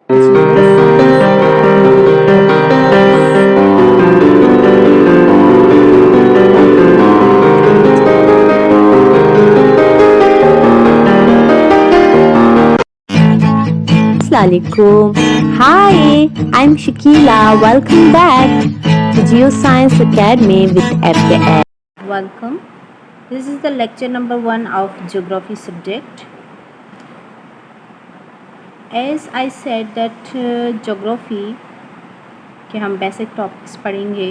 Geoscience Academy podcast. Assalamualaikum. Hi, I'm Shakila. Welcome back to Geoscience Academy with FKS. Welcome. This is the lecture number 1 of geography subject. As I said that geography के हम basic topics पढ़ेंगे.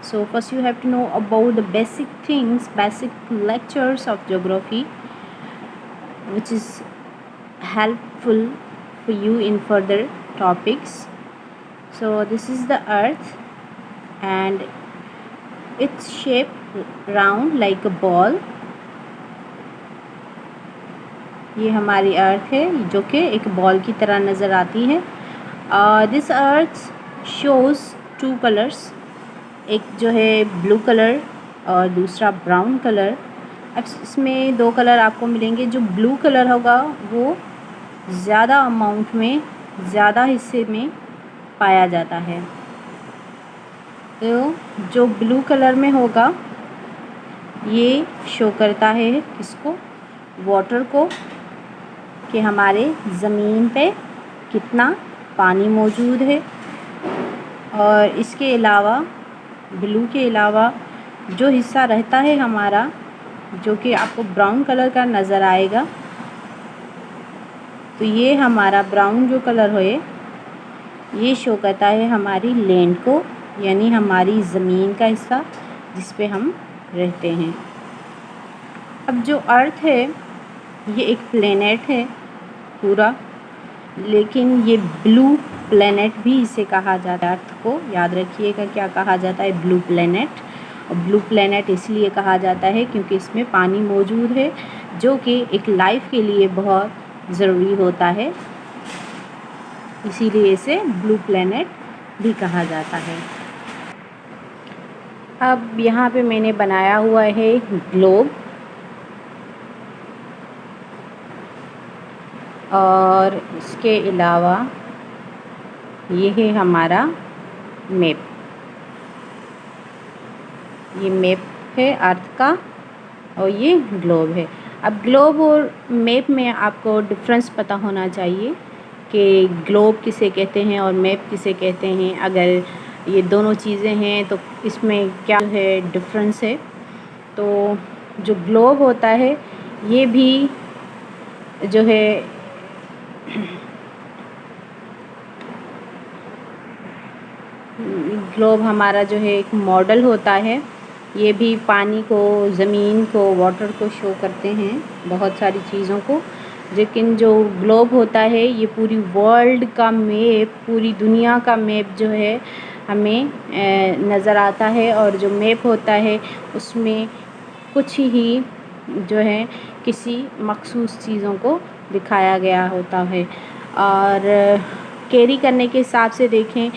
So first you have to know about the basic things, basic lectures of geography, which is helpful for you in further topics. So this is the earth and its shape round like a ball. ये हमारी अर्थ है जो कि एक ball की तरह नज़र आती है. दिस अर्थ शोज़ 2 कलर्स, एक जो है ब्लू कलर और दूसरा ब्राउन कलर. अब इसमें 2 कलर आपको मिलेंगे. जो ब्लू कलर होगा वो ज़्यादा अमाउंट में, ज़्यादा हिस्से में पाया जाता है. तो जो ब्लू कलर में होगा ये शो करता है किसको? वाटर को, कि हमारे ज़मीन पे कितना पानी मौजूद है. और इसके अलावा ब्लू के अलावा जो हिस्सा रहता है हमारा, जो कि आपको ब्राउन कलर का नज़र आएगा, तो ये हमारा ब्राउन जो कलर है ये शो करता है हमारी लैंड को, यानी हमारी ज़मीन का हिस्सा जिस पे हम रहते हैं. अब जो अर्थ है ये एक प्लेनेट है पूरा, लेकिन ये ब्लू प्लेनेट भी इसे कहा जाता है. अर्थ को याद रखिएगा क्या कहा जाता है? Blue planet. और ब्लू प्लेनेट इसलिए कहा जाता है क्योंकि इसमें पानी मौजूद है जो कि एक लाइफ के लिए बहुत ज़रूरी होता है, इसीलिए इसे ब्लू प्लेनेट भी कहा जाता है. अब यहाँ पे मैंने बनाया हुआ है ग्लोब, और इसके अलावा ये है हमारा मैप. ये मैप है अर्थ का और ये ग्लोब है. अब ग्लोब और मैप में आपको डिफरेंस पता होना चाहिए कि ग्लोब किसे कहते हैं और मैप किसे कहते हैं. अगर ये दोनों चीज़ें हैं तो इसमें क्या है डिफरेंस है. तो जो ग्लोब होता है ये भी जो है ग्लोब हमारा जो है एक मॉडल होता है. ये भी पानी को, ज़मीन को, वाटर को शो करते हैं, बहुत सारी चीज़ों को. लेकिन जो ग्लोब होता है ये पूरी वर्ल्ड का मैप, पूरी दुनिया का मैप जो है हमें नज़र आता है. और जो मैप होता है उसमें कुछ ही जो है किसी मखसूस चीज़ों को दिखाया गया होता है. और कैरी करने के हिसाब से देखें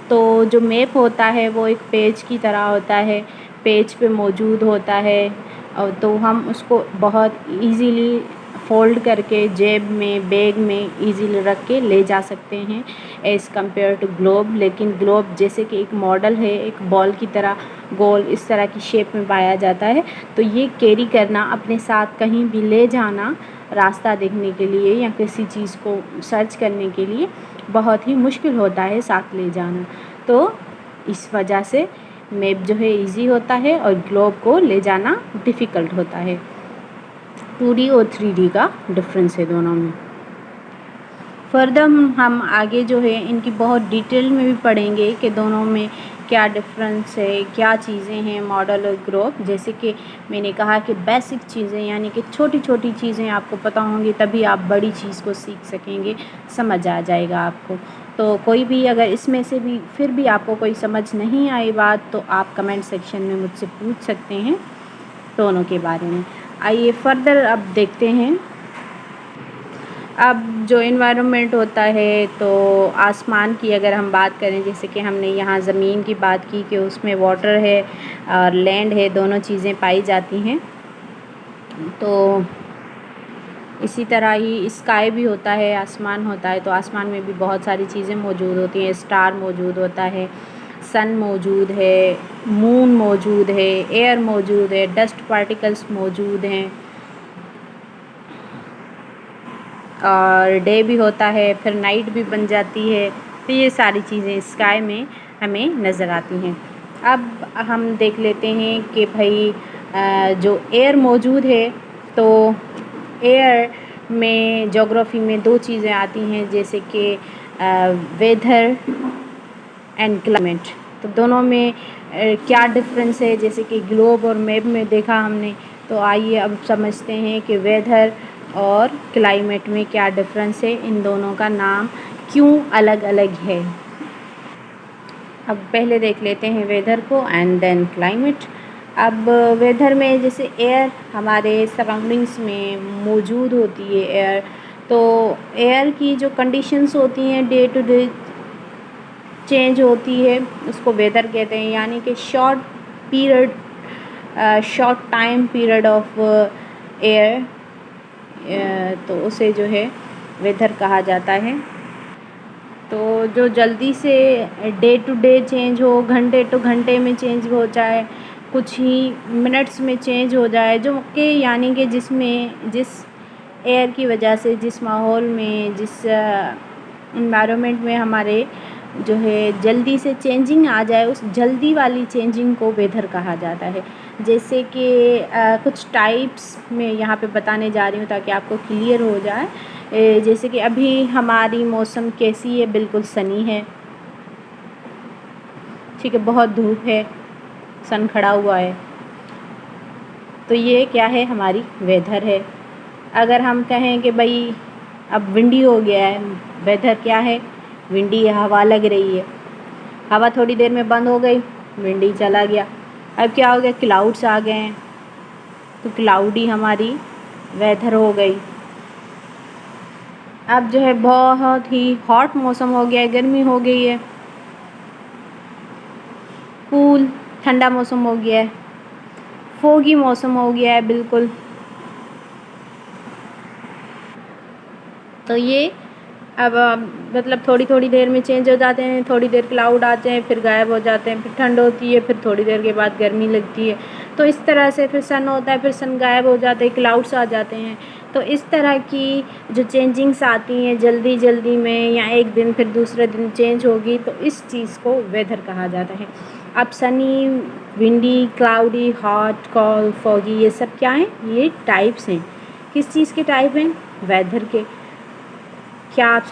तो जो मैप होता है वो एक पेज की तरह होता है, पेज पे मौजूद होता है. और तो हम उसको बहुत इजीली फ़ोल्ड करके जेब में, बैग में इजीली रख के ले जा सकते हैं एज़ कंपेयर टू ग्लोब. लेकिन ग्लोब जैसे कि एक मॉडल है, एक बॉल की तरह गोल इस तरह की शेप में पाया जाता है, तो ये कैरी करना, अपने साथ कहीं भी ले जाना, रास्ता देखने के लिए या किसी चीज़ को सर्च करने के लिए बहुत ही मुश्किल होता है साथ ले जाना. तो इस वजह से मैप जो है इजी होता है और ग्लोब को ले जाना डिफ़िकल्ट होता है. 2D और 3D का डिफरेंस है दोनों में. फर्दर हम आगे जो है इनकी बहुत डिटेल में भी पढ़ेंगे कि दोनों में क्या डिफरेंस है, क्या चीज़ें हैं मॉडल और ग्लोब. जैसे कि मैंने कहा कि बेसिक चीज़ें, यानी कि छोटी छोटी चीज़ें आपको पता होंगी तभी आप बड़ी चीज़ को सीख सकेंगे, समझ आ जाएगा आपको. तो कोई भी अगर इसमें से भी फिर भी आपको कोई समझ नहीं आई बात तो आप कमेंट सेक्शन में मुझसे पूछ सकते हैं दोनों के बारे में. आइए फर्दर अब देखते हैं. अब जो एनवायरनमेंट होता है तो आसमान की अगर हम बात करें, जैसे कि हमने यहाँ ज़मीन की बात की कि उसमें वाटर है और लैंड है, दोनों चीज़ें पाई जाती हैं. तो इसी तरह ही स्काई भी होता है, आसमान होता है, तो आसमान में भी बहुत सारी चीज़ें मौजूद होती हैं। स्टार मौजूद होता है, सन मौजूद है, मून मौजूद है, एयर मौजूद है, डस्ट पार्टिकल्स मौजूद हैं, और डे भी होता है, फिर नाइट भी बन जाती है। तो ये सारी चीज़ें स्काई में हमें नज़र आती हैं। अब हम देख लेते हैं कि भाई जो एयर मौजूद है, तो एयर में ज्योग्राफी में दो चीज़ें आती हैं, जैसे कि वेदर एंड क्लाइमेट। तो दोनों में क्या डिफरेंस है, जैसे कि ग्लोब और मैप में देखा हमने। तो आइए अब समझते हैं कि वेदर और क्लाइमेट में क्या डिफरेंस है, इन दोनों का नाम क्यों अलग अलग है। अब पहले देख लेते हैं वेदर को एंड देन क्लाइमेट। अब वेदर में जैसे एयर हमारे सराउंडिंग्स में मौजूद होती है एयर, तो एयर की जो कंडीशंस होती हैं डे टू डे चेंज होती है, उसको वेदर कहते हैं। यानी कि short time period of air, तो उसे जो है वेदर कहा जाता है। तो जो जल्दी से डे टू डे चेंज हो, घंटे टू घंटे में चेंज हो जाए, कुछ ही मिनट्स में चेंज हो जाए, जो कि यानी कि जिस एयर की वजह से, जिस माहौल में, जिस इन्वायरमेंट में हमारे जो है जल्दी से चेंजिंग आ जाए, उस जल्दी वाली चेंजिंग को वेदर कहा जाता है। जैसे कि कुछ टाइप्स में यहाँ पे बताने जा रही हूँ ताकि आपको क्लियर हो जाए। जैसे कि अभी हमारी मौसम कैसी है, बिल्कुल सनी है, ठीक है, बहुत धूप है, सन खड़ा हुआ है, तो ये क्या है, हमारी वेदर है। अगर हम कहें कि भाई अब विंडी हो गया है, वेदर क्या है, विंडी, हवा लग रही है, हवा थोड़ी देर में बंद हो गई, विंडी चला गया। अब क्या हो गया, क्लाउड्स आ गए हैं, तो क्लाउडी हमारी वेदर हो गई। अब जो है बहुत ही हॉट मौसम हो गया है, गर्मी हो गई है, कूल ठंडा मौसम हो गया है, फोगी मौसम हो गया है बिल्कुल। तो ये अब मतलब थोड़ी थोड़ी देर में चेंज हो जाते हैं, थोड़ी देर क्लाउड आते हैं, फिर गायब हो जाते हैं, फिर ठंड होती है, फिर थोड़ी देर के बाद गर्मी लगती है। तो इस तरह से फिर सन होता है, फिर सन गायब हो जाते हैं, क्लाउड्स आ जाते हैं। तो इस तरह की जो चेंजिंग्स आती हैं जल्दी जल्दी में, या एक दिन फिर दूसरे दिन चेंज होगी, तो इस चीज़ को वेदर कहा जाता है। अब Sunny, windy, cloudy, hot, cold, foggy, ये सब क्या हैं, ये टाइप्स हैं। किस चीज़ के टाइप हैं, वेदर के। क्या आप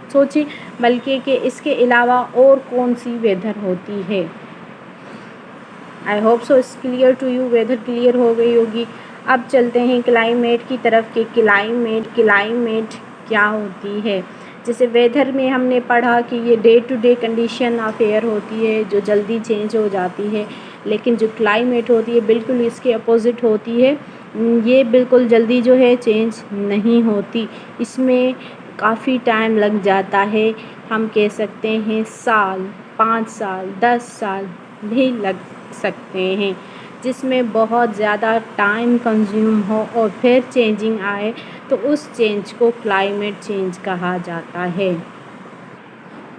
सोचिए बल्कि कि इसके अलावा और कौन सी वेदर होती है। I hope so it's clear to you, weather clear हो गई होगी। अब चलते हैं क्लाइमेट की तरफ कि क्लाइमेट क्या होती है। जैसे वेदर में हमने पढ़ा कि ये day to day condition of air होती है जो जल्दी चेंज हो जाती है, लेकिन जो क्लाइमेट होती है बिल्कुल इसके अपोजिट होती है। ये बिल्कुल जल्दी जो है चेंज नहीं होती, इसमें काफ़ी टाइम लग जाता है। हम कह सकते हैं साल, 5 साल, 10 साल भी लग सकते हैं, जिसमें बहुत ज़्यादा टाइम कंज्यूम हो और फिर चेंजिंग आए, तो उस चेंज को क्लाइमेट चेंज कहा जाता है।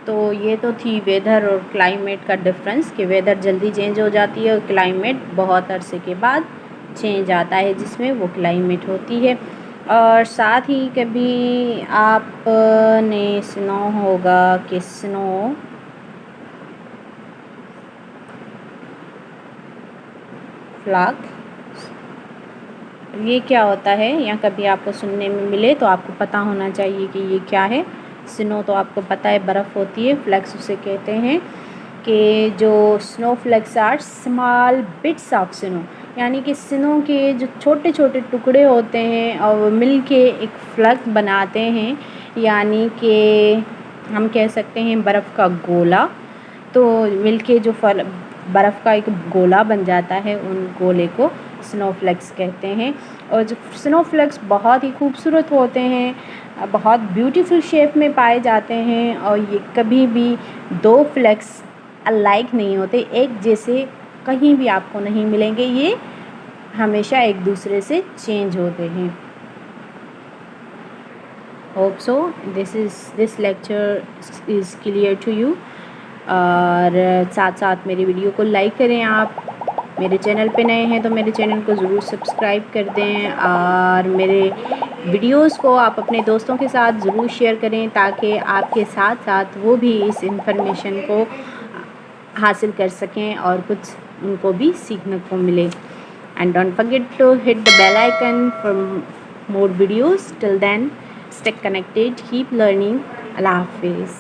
तो ये तो थी वेदर और क्लाइमेट का डिफरेंस कि वेदर जल्दी चेंज हो जाती है और क्लाइमेट बहुत अरसे के बाद चेंज आता है, जिसमें वो क्लाइमेट होती है। और साथ ही कभी आपने सुना होगा कि स्नो फ्लॉक, ये क्या होता है, या कभी आपको सुनने में मिले तो आपको पता होना चाहिए कि ये क्या है। स्नो तो आपको पता है बर्फ़ होती है, फ्लैक्स उसे कहते हैं, कि जो snowflakes are small bits of snow, यानी कि स्नो के जो छोटे छोटे टुकड़े होते हैं और वो मिल के एक फ्लैग बनाते हैं, यानी कि हम कह सकते हैं बर्फ़ का गोला। तो मिल के जो बर्फ़ का एक गोला बन जाता है, उन गोले को स्नोफ्लेक्स कहते हैं। और जो स्नोफ्लेक्स बहुत ही खूबसूरत होते हैं, बहुत ब्यूटीफुल शेप में पाए जाते हैं, और ये कभी भी दो फ्लेक्स अलाइक नहीं होते, एक जैसे कहीं भी आपको नहीं मिलेंगे, ये हमेशा एक दूसरे से चेंज होते हैं। Hope so this lecture is clear to you. और साथ साथ मेरी वीडियो को लाइक करें। आप मेरे चैनल पे नए हैं तो मेरे चैनल को ज़रूर सब्सक्राइब कर दें, और मेरे वीडियोस को आप अपने दोस्तों के साथ ज़रूर शेयर करें ताकि आपके साथ साथ वो भी इस इंफॉर्मेशन को हासिल कर सकें और कुछ उनको भी सीखने को मिले। And don't forget to hit the bell icon for more videos. Till then, stay connected, keep learning. Allah Hafiz.